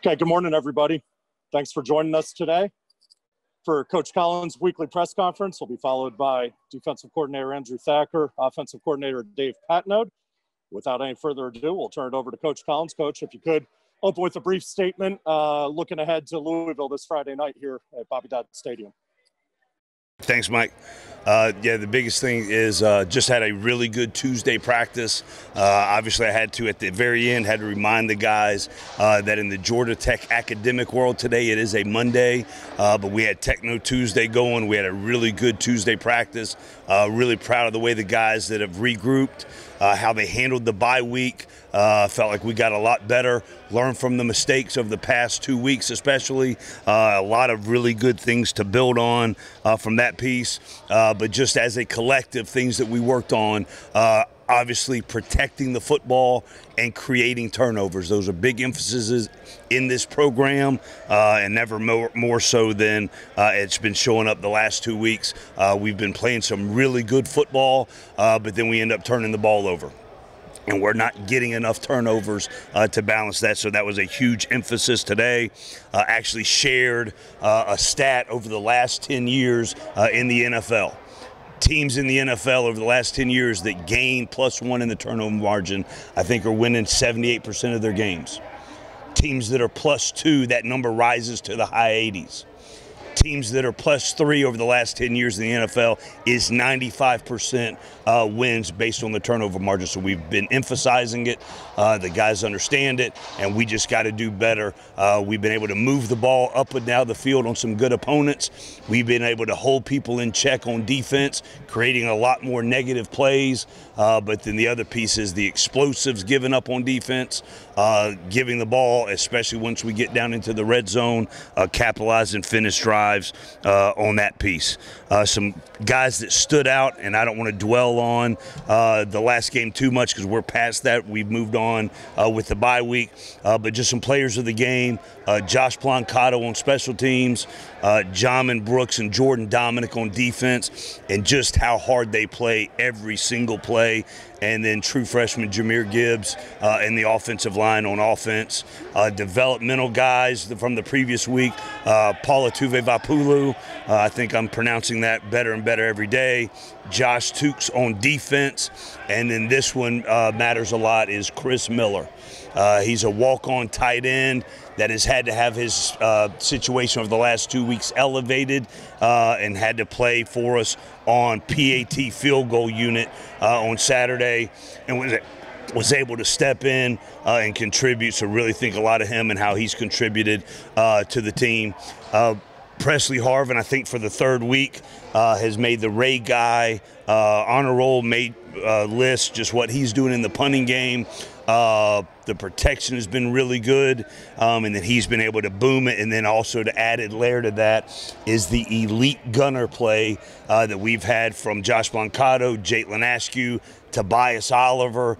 Okay, good morning, everybody. Thanks for joining us today for Coach Collins' weekly press conference. Will be followed by defensive coordinator Andrew Thacker, offensive coordinator Dave Patnode. Without any further ado, we'll turn it over to Coach Collins. Coach, if you could open with a brief statement looking ahead to Louisville this Friday night here at Bobby Dodd Stadium. Thanks, Mike. Yeah, the biggest thing is just had a really good Tuesday practice. Obviously, I had to, at the very end, had to remind the guys that in the Georgia Tech academic world today, it is a Monday, but we had Techno Tuesday going. We had a really good Tuesday practice. Really proud of the way the guys that have regrouped, how they handled the bye week. Felt like we got a lot better, learned from the mistakes of the past 2 weeks especially. A lot of really good things to build on from that piece. But just as a collective, things that we worked on, obviously protecting the football and creating turnovers. Those are big emphases in this program, and never more so than it's been showing up the last 2 weeks. We've been playing some really good football, but then we end up turning the ball over. And we're not getting enough turnovers to balance that. So that was a huge emphasis today. Actually shared a stat over the last 10 years in the NFL. Teams in the NFL over the last 10 years that gain +1 in the turnover margin, I think, are winning 78% of their games. Teams that are +2, that number rises to the high 80s. Teams that are +3 over the last 10 years in the NFL is 95% wins based on the turnover margin. So we've been emphasizing it. The guys understand it, and we just got to do better. We've been able to move the ball up and down the field on some good opponents. We've been able to hold people in check on defense, creating a lot more negative plays. But then the other piece is the explosives given up on defense, giving the ball, especially once we get down into the red zone, capitalize and finish drives on that piece. Some guys that stood out, and I don't want to dwell on the last game too much because we're past that. We've moved on with the bye week, but just some players of the game. Josh Blancato on special teams, Jamin Brooks and Jordan Dominic on defense, and just how hard they play every single play. And then true freshman Jameer Gibbs and the offensive line on offense. Developmental guys from the previous week, Paula Tuve-Vapulu, I think I'm pronouncing that better and better every day. Josh Tukes on defense. And then this one matters a lot is Chris Miller. He's a walk-on tight end that has had to have his situation over the last 2 weeks elevated and had to play for us on PAT field goal unit on Saturday, and was able to step in and contribute. So really think a lot of him and how he's contributed to the team. Presley Harvin, I think for the third week, has made the Ray Guy honor roll list, just what he's doing in the punting game. The protection has been really good, and then he's been able to boom it. And then also to added layer to that is the elite gunner play that we've had from Josh Blancato, Jaitlin Askew, Tobias Oliver.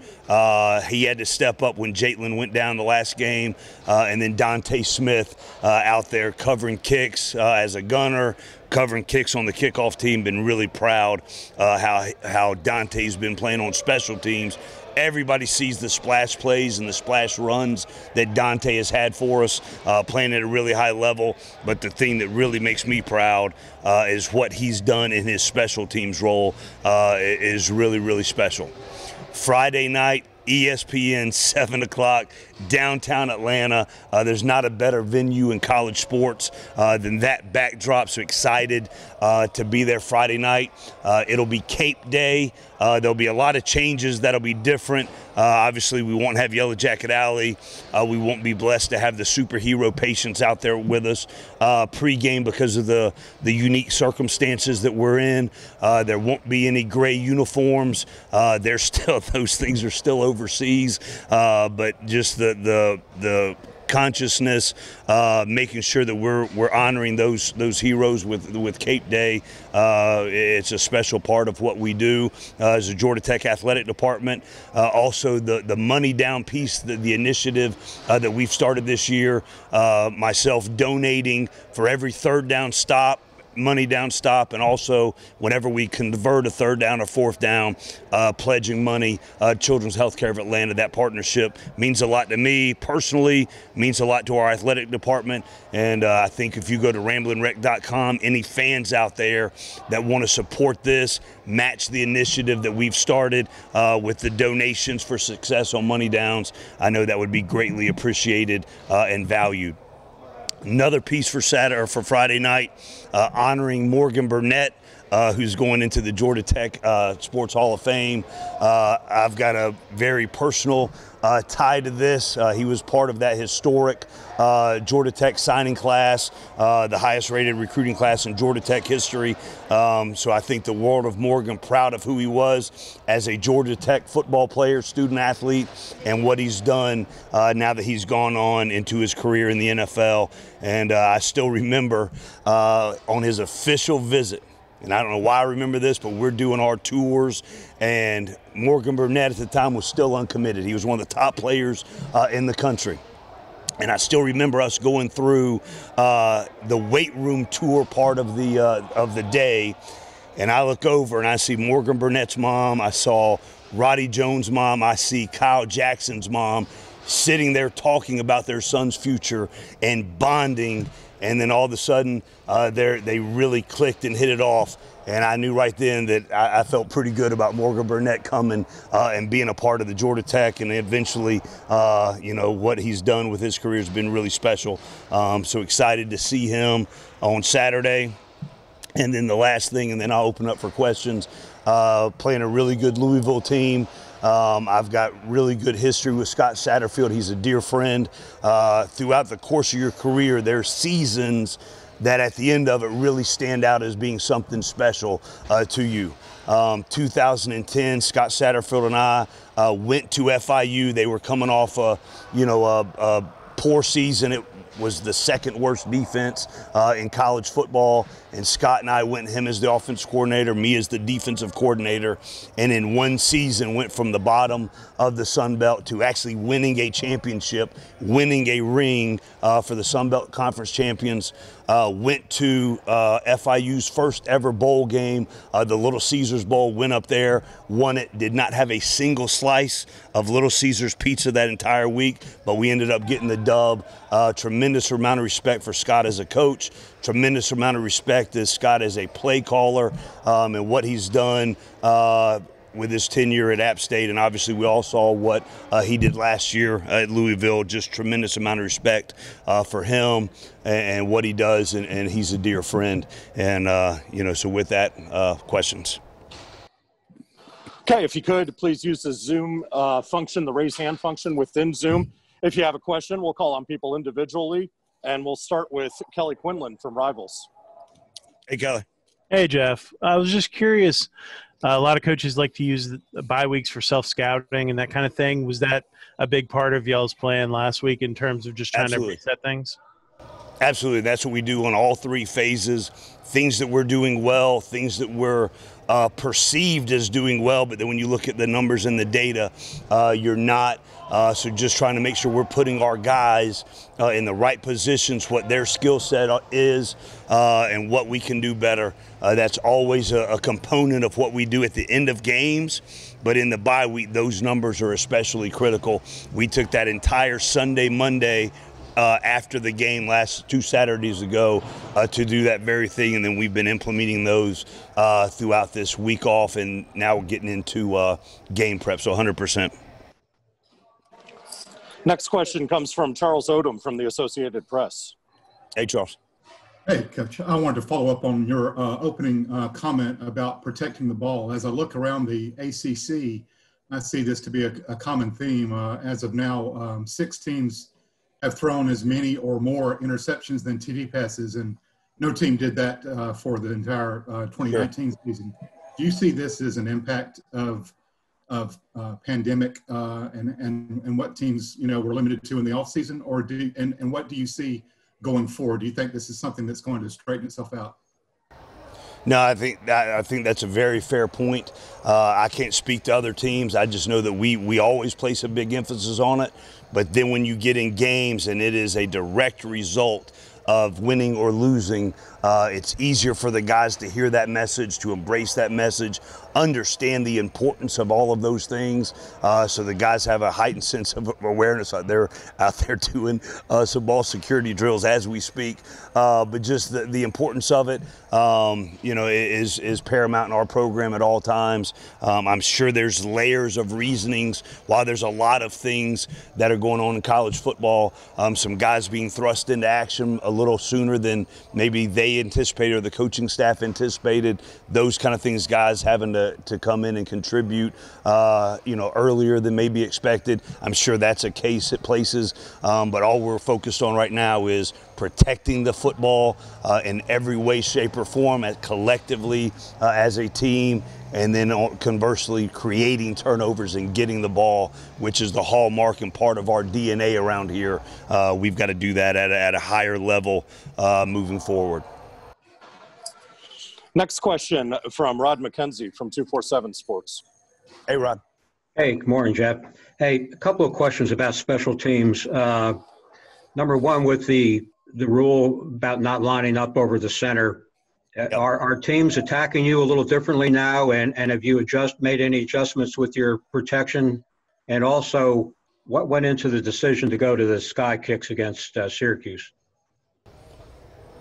He had to step up when Jaitlin went down the last game, and then Dante Smith out there covering kicks as a gunner, covering kicks on the kickoff team. Been really proud how Dante's been playing on special teams. Everybody sees the splash plays and the splash runs that Dante has had for us, playing at a really high level. But the thing that really makes me proud is what he's done in his special teams role is really, really special. Friday night, ESPN, 7 o'clock, downtown Atlanta. There's not a better venue in college sports than that backdrop. So excited to be there Friday night. It'll be Cape Day. There'll be a lot of changes that'll be different. Obviously, we won't have Yellow Jacket Alley. We won't be blessed to have the superhero patients out there with us pregame because of the unique circumstances that we're in. There won't be any gray uniforms. Those things are still overseas, but just the consciousness, making sure that we're honoring those heroes with Cape Day. It's a special part of what we do as a Georgia Tech athletic department. Also the money down piece, the initiative that we've started this year, myself donating for every third down stop money down stop, and also whenever we convert a third down or fourth down, pledging money, Children's Healthcare of Atlanta. That partnership means a lot to me personally, means a lot to our athletic department, and I think if you go to ramblingrec.com, any fans out there that want to support this, match the initiative that we've started with the donations for success on money downs, I know that would be greatly appreciated and valued. Another piece for Saturday or for Friday night, honoring Morgan Burnett, who's going into the Georgia Tech Sports Hall of Fame. I've got a very personal tie to this. He was part of that historic Georgia Tech signing class, the highest rated recruiting class in Georgia Tech history. So I think the world of Morgan, proud of who he was as a Georgia Tech football player, student athlete, and what he's done now that he's gone on into his career in the NFL. And I still remember on his official visit, and I don't know why I remember this, but we're doing our tours, and Morgan Burnett at the time was still uncommitted. He was one of the top players in the country. And I still remember us going through the weight room tour part of the day, and I look over and I see Morgan Burnett's mom, I saw Roddy Jones' mom, I see Kyle Jackson's mom sitting there talking about their son's future and bonding. And then all of a sudden, they really clicked and hit it off. And I knew right then that I felt pretty good about Morgan Burnett coming and being a part of the Georgia Tech. And eventually, what he's done with his career has been really special. So excited to see him on Saturday. And then the last thing, and then I'll open up for questions, playing a really good Louisville team. I've got really good history with Scott Satterfield. He's a dear friend. Throughout the course of your career, there's seasons that at the end of it really stand out as being something special to you. 2010, Scott Satterfield and I went to FIU. They were coming off a poor season. It was the second worst defense in college football, and Scott and I went, him as the offensive coordinator, me as the defensive coordinator, and in one season went from the bottom of the Sun Belt to actually winning a championship, winning a ring for the Sun Belt Conference champions. Went to FIU's first ever bowl game, the Little Caesars Bowl, went up there, won it, did not have a single slice of Little Caesars pizza that entire week, but we ended up getting the dub. Tremendous amount of respect for Scott as a coach, tremendous amount of respect as Scott as a play caller, and what he's done with his tenure at App State, and obviously we all saw what he did last year at Louisville. Just tremendous amount of respect for him and what he does, and he's a dear friend. And so with that, questions. Okay, if you could, please use the Zoom function, the raise hand function within Zoom. If you have a question, we'll call on people individually, and we'll start with Kelly Quinlan from Rivals. Hey, Kelly. Hey, Geoff. I was just curious. A lot of coaches like to use the bye weeks for self-scouting and that kind of thing. Was that a big part of y'all's plan last week in terms of just trying to reset things? Absolutely. That's what we do on all three phases. Things that we're doing well, things that we're perceived as doing well, but then when you look at the numbers and the data, you're not. So just trying to make sure we're putting our guys in the right positions, what their skill set is, and what we can do better. That's always a component of what we do at the end of games. But in the bye week, those numbers are especially critical. We took that entire Sunday, Monday, after the game last 2 Saturdays ago to do that very thing, and then we've been implementing those throughout this week off, and now we're getting into game prep, so 100%. Next question comes from Charles Odom from the Associated Press. Hey, Charles. Hey, Coach. I wanted to follow up on your opening comment about protecting the ball. As I look around the ACC, I see this to be a common theme. As of now, 6 teams have thrown as many or more interceptions than TD passes, and no team did that for the entire 2019 season. Do you see this as an impact of pandemic and what teams were limited to in the offseason, or and what do you see going forward? Do you think this is something that's going to straighten itself out? No, I think that's a very fair point. I can't speak to other teams. I just know that we always place a big emphasis on it. But then when you get in games and it is a direct result of winning or losing. It's easier for the guys to hear that message, to embrace that message, understand the importance of all of those things. So the guys have a heightened sense of awareness. They're out there doing some ball security drills as we speak. But just the importance of it, is paramount in our program at all times. I'm sure there's layers of reasonings why there's a lot of things that are going on in college football. Some guys being thrust into action a little sooner than maybe they anticipated or the coaching staff anticipated. Those kind of things, guys having to come in and contribute, earlier than maybe expected. I'm sure that's a case at places, but all we're focused on right now is protecting the football in every way, shape, or form, collectively as a team, and then conversely creating turnovers and getting the ball, which is the hallmark and part of our DNA around here. We've got to do that at a higher level moving forward. Next question from Rod McKenzie from 247 Sports. Hey, Rod. Hey, good morning, Geoff. Hey, a couple of questions about special teams. Number one, with the rule about not lining up over the center, are teams attacking you a little differently now? And have you made any adjustments with your protection? And also, what went into the decision to go to the sky kicks against Syracuse?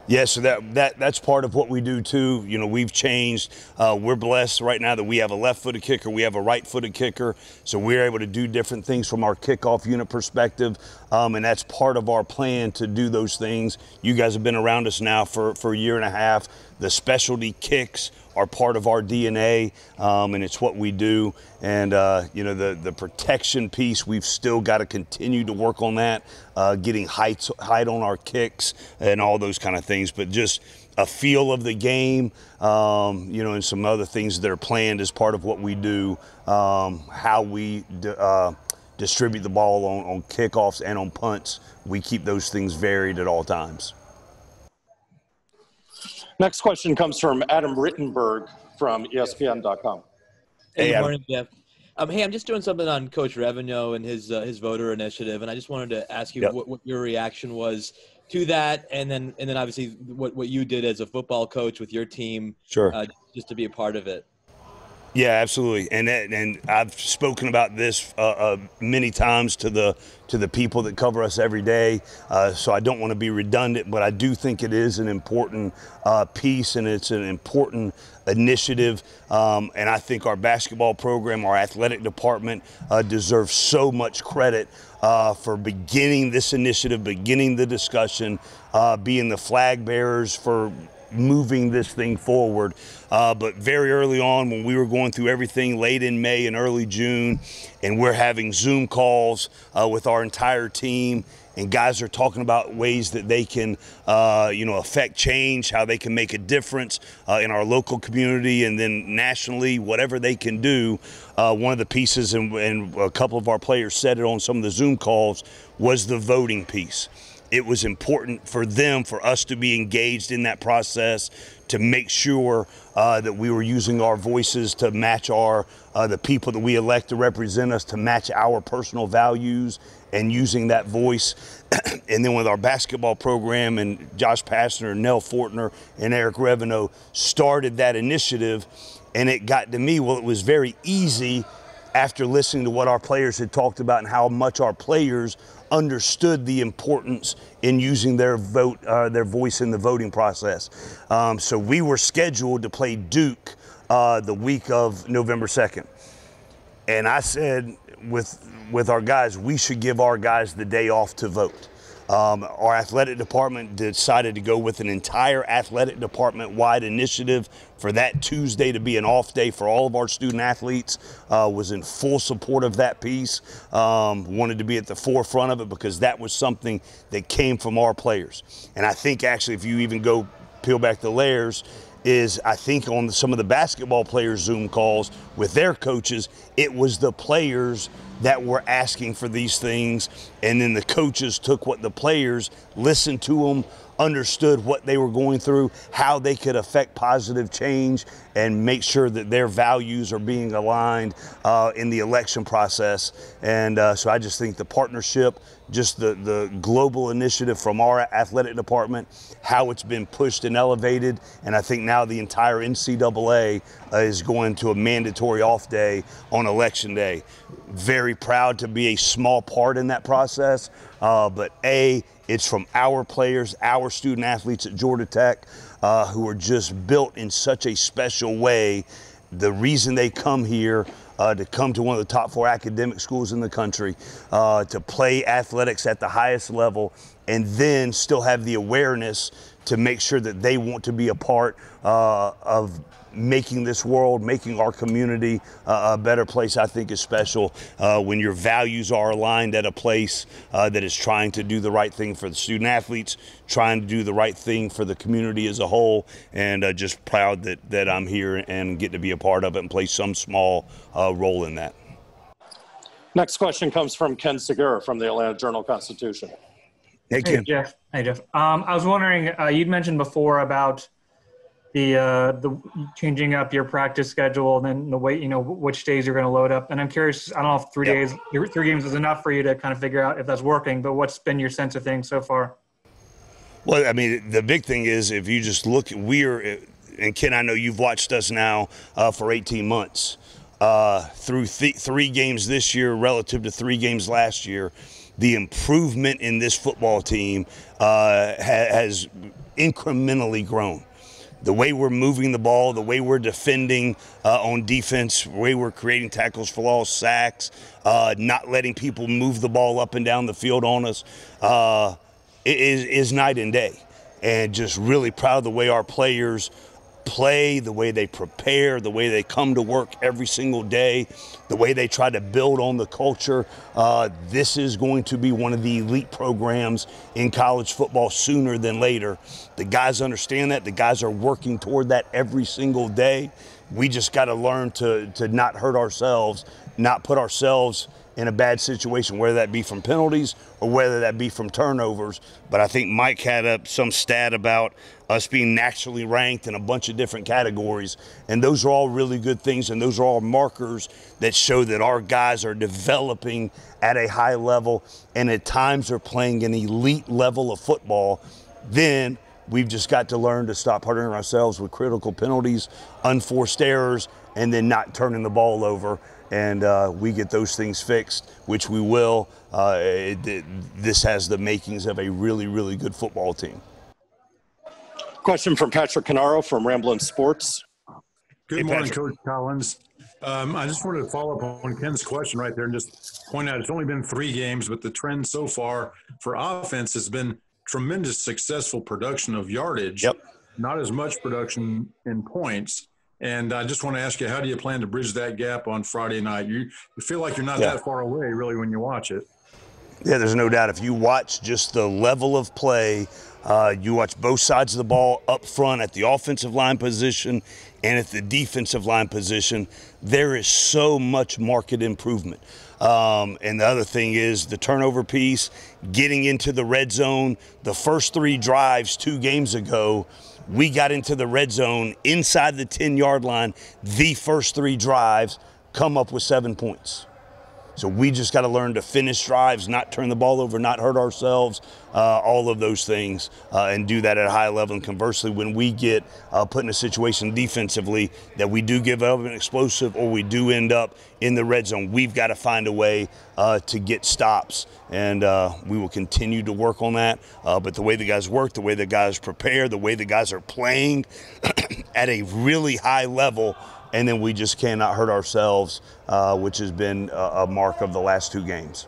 Yeah, so that's part of what we do too. We've changed. We're blessed right now that we have a left-footed kicker, we have a right-footed kicker, so we're able to do different things from our kickoff unit perspective, and that's part of our plan to do those things. You guys have been around us now for a year and a half. The specialty kicks are part of our DNA, and it's what we do. And the protection piece, we've still got to continue to work on that, getting height on our kicks and all those kind of things. But just a feel of the game, and some other things that are planned as part of what we do, how we distribute the ball on kickoffs and on punts. We keep those things varied at all times. Next question comes from Adam Rittenberg from ESPN.com. Hey, good morning, Geoff. Hey, I'm just doing something on Coach Revenue and his voter initiative, and I just wanted to ask you what your reaction was to that, and then obviously what you did as a football coach with your team, sure, just to be a part of it. Yeah, absolutely, and I've spoken about this many times to the people that cover us every day, so I don't want to be redundant, but I do think it is an important piece, and it's an important initiative, and I think our basketball program, our athletic department deserves so much credit for beginning this initiative, beginning the discussion, being the flag bearers for moving this thing forward. But very early on, when we were going through everything late in May and early June, and we're having Zoom calls with our entire team, and guys are talking about ways that they can, affect change, how they can make a difference in our local community and then nationally, whatever they can do. One of the pieces, and a couple of our players said it on some of the Zoom calls, was the voting piece. It was important for us to be engaged in that process, to make sure that we were using our voices to match the people that we elect to represent us, to match our personal values, and using that voice. And then with our basketball program, and Josh Pastner, Nell Fortner, and Eric Revenue started that initiative, and it got to me, it was very easy after listening to what our players had talked about and how much our players understood the importance in using their voice in the voting process. So we were scheduled to play Duke the week of November 2nd. And I said with our guys, we should give our guys the day off to vote. Our athletic department decided to go with an entire athletic department-wide initiative for that Tuesday to be an off day for all of our student athletes. Was in full support of that piece. Wanted to be at the forefront of it because that was something that came from our players. And I think actually, if you even go peel back the layers, I think on some of the basketball players' Zoom calls with their coaches, it was the players that were asking for these things, and then the coaches took what the players listened to them, understood what they were going through, how they could affect positive change and make sure that their values are being aligned in the election process. And so I just think the partnership, just the global initiative from our athletic department, how it's been pushed and elevated. And I think now the entire NCAA is going to a mandatory off day on election day. Very proud to be a small part in that process. But it's from our players, our student athletes at Georgia Tech, who are just built in such a special way. The reason they come here to come to one of the top 4 academic schools in the country, to play athletics at the highest level, and then still have the awareness to make sure that they want to be a part of making this world, making our community a better place, I think is special. When your values are aligned at a place that is trying to do the right thing for the student athletes, trying to do the right thing for the community as a whole, and just proud that I'm here and get to be a part of it and play some small role in that. Next question comes from Ken Segura from the Atlanta Journal-Constitution. Hey, Ken. Jeff. Hey, Jeff. I was wondering, you'd mentioned before about the changing up your practice schedule and then the way, which days you're going to load up. And I'm curious, I don't know if 3 days, 3 games is enough for you to kind of figure out if that's working, but what's been your sense of things so far? Well, I mean, the big thing is if you just look at and Ken, I know you've watched us now for 18 months through 3 games this year relative to 3 games last year. The improvement in this football team has incrementally grown. The way we're moving the ball, the way we're defending on defense, the way we're creating tackles for loss, sacks, not letting people move the ball up and down the field on us is night and day. And just really proud of the way our players play, the way they prepare, the way they come to work every single day, the way they try to build on the culture. This is going to be one of the elite programs in college football sooner than later. The guys understand that. The guys are working toward that every single day. We just got to learn to not hurt ourselves, not put ourselves in a bad situation, whether that be from penalties or whether that be from turnovers. But I think Mike had up some stat about us being nationally ranked in a bunch of different categories. And those are all really good things, and those are all markers that show that our guys are developing at a high level and at times are playing an elite level of football. Then we've just got to learn to stop hurting ourselves with critical penalties, unforced errors, and then not turning the ball over. And we get those things fixed, which we will. This has the makings of a really, really good football team. Question from Patrick Canaro from Ramblin' Sports. Good morning, Coach Collins. I just wanted to follow up on Ken's question right there and just point out it's only been 3 games, but the trend so far for offense has been tremendous successful production of yardage, not as much production in points. And I just want to ask you, how do you plan to bridge that gap on Friday night? You feel like you're not that far away, really, when you watch it. Yeah, there's no doubt. If you watch just the level of play, you watch both sides of the ball up front at the offensive line position and at the defensive line position, there is so much market improvement. And the other thing is the turnover piece, getting into the red zone. The first 3 drives 2 games ago, we got into the red zone inside the 10-yard line. The first 3 drives come up with 7 points. So we just got to learn to finish drives, not turn the ball over, not hurt ourselves, all of those things, and do that at a high level. And conversely, when we get put in a situation defensively that we do give up an explosive or we do end up in the red zone, we've got to find a way to get stops. And we will continue to work on that. But the way the guys work, the way the guys prepare, the way the guys are playing at a really high level, and then we just cannot hurt ourselves, which has been a mark of the last 2 games.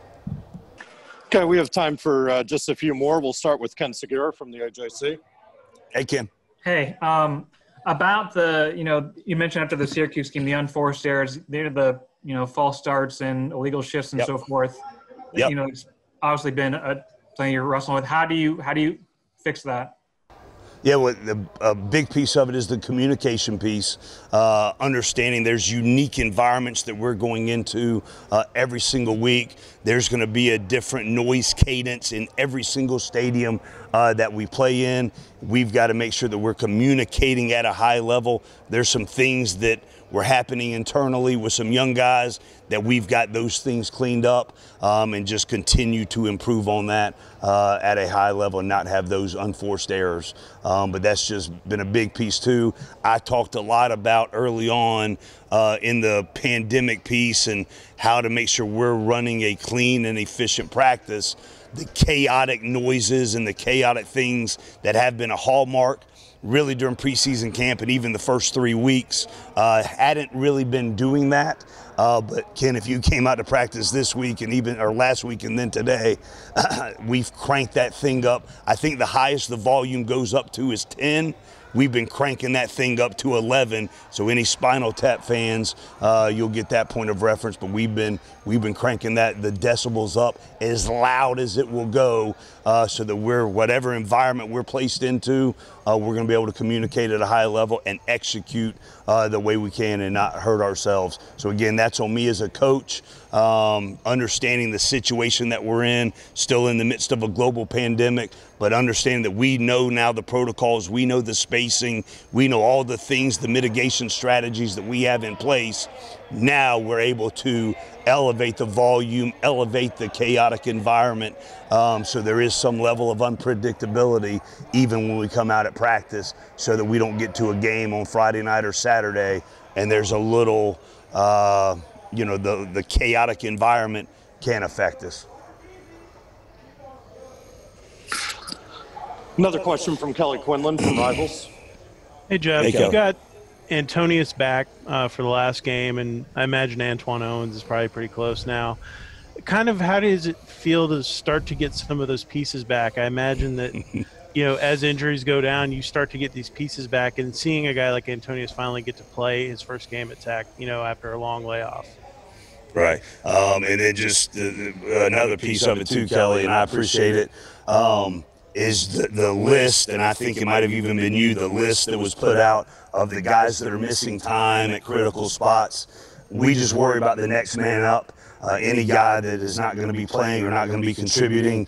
Okay, we have time for just a few more. We'll start with Ken Segura from the AJC. Hey, Ken. Hey, about the, you mentioned after the Syracuse game, the unforced errors, they're the, false starts and illegal shifts and so forth. It's obviously been something you're wrestling with. How do you fix that? Yeah, well, a big piece of it is the communication piece, understanding there's unique environments that we're going into every single week. There's going to be a different noise cadence in every single stadium that we play in. We've got to make sure that we're communicating at a high level. There's some things that were happening internally with some young guys that we've got those things cleaned up, and just continue to improve on that at a high level and not have those unforced errors. But that's just been a big piece too. I talked a lot about early on in the pandemic piece and how to make sure we're running a clean and efficient practice. The chaotic noises and the chaotic things that have been a hallmark really during preseason camp and even the first 3 weeks hadn't really been doing that. But Ken, if you came out to practice this week and even or last week and then today, we've cranked that thing up. I think the highest the volume goes up to is 10. We've been cranking that thing up to 11. So any Spinal Tap fans, you'll get that point of reference. But we've been cranking the decibels up as loud as it will go, so that whatever environment we're placed into, we're going to be able to communicate at a high level and execute the way we can and not hurt ourselves. So again, that's on me as a coach, understanding the situation that we're in, still in the midst of a global pandemic, but understanding that we know now the protocols, we know the spacing, we know all the things, the mitigation strategies that we have in place. Now we're able to elevate the volume, elevate the chaotic environment, so there is some level of unpredictability even when we come out at practice, so that we don't get to a game on Friday night or Saturday and there's a little, the chaotic environment can affect us. Another question from Kelly Quinlan from Rivals. Hey, Geoff. Hey, You got Antonius back for the last game, and I imagine Antonio Owens is probably pretty close now. Kind of how does it feel to start to get some of those pieces back? I imagine that, as injuries go down, you start to get these pieces back, and seeing a guy like Antonius finally get to play his first game at Tech, after a long layoff. Right. And then just another piece of it too, Kelly, and I appreciate it, is the list, and I think it might have even been you, the list that was put out of the guys that are missing time at critical spots. We just worry about the next man up. Any guy that is not going to be playing or not going to be contributing,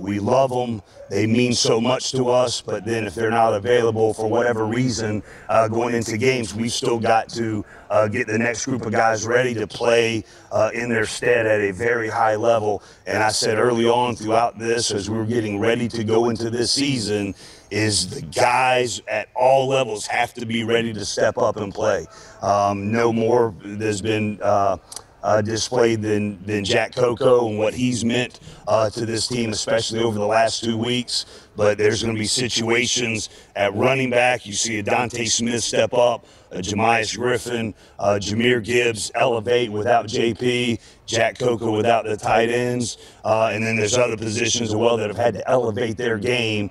we love them. They mean so much to us, but then if they're not available for whatever reason going into games, we've still got to get the next group of guys ready to play in their stead at a very high level. And I said early on throughout this, as we were getting ready to go into this season, is the guys at all levels have to be ready to step up and play. No more there's been displayed than Jack Coco and what he's meant to this team, especially over the last 2 weeks. But there's going to be situations at running back. You see a Dante Smith step up, a Jemias Griffin, Jahmyr Gibbs elevate without JP, Jack Coco without the tight ends. And then there's other positions as well that have had to elevate their game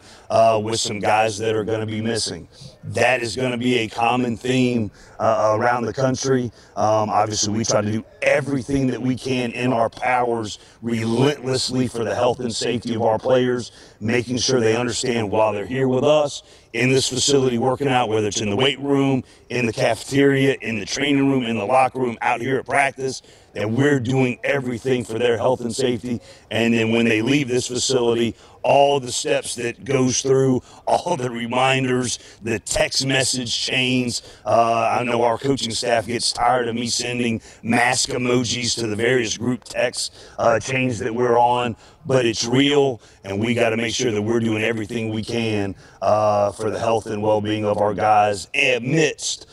with some guys that are going to be missing. That is going to be a common theme around the country. Obviously, we try to do everything that we can in our powers relentlessly for the health and safety of our players, making sure they understand while they're here with us in this facility working out, whether it's in the weight room, in the cafeteria, in the training room, in the locker room, out here at practice, that we're doing everything for their health and safety. And then when they leave this facility, all the steps that goes through, all the reminders, the text message chains. I know our coaching staff gets tired of me sending mask emojis to the various group text chains that we're on, but it's real, and we got to make sure that we're doing everything we can for the health and well-being of our guys amidst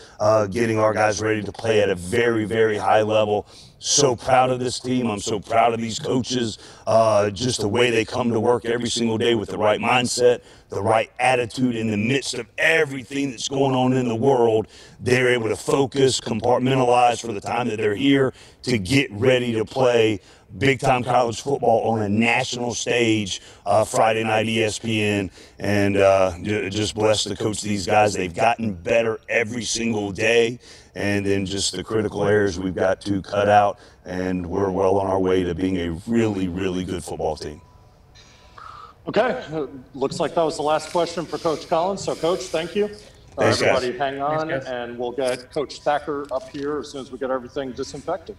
getting our guys ready to play at a very, very high level. So proud of this team. I'm so proud of these coaches, just the way they come to work every single day with the right mindset, the right attitude in the midst of everything that's going on in the world. They're able to focus, compartmentalize for the time that they're here to get ready to play big-time college football on a national stage Friday night ESPN, and just blessed to coach these guys. They've gotten better every single day, and then just the critical areas we've got to cut out, and we're well on our way to being a really, really good football team. Okay, looks like that was the last question for Coach Collins. So, Coach, thank you. Thanks, everybody guys. hang on, Thanks, guys. and we'll get Coach Thacker up here as soon as we get everything disinfected.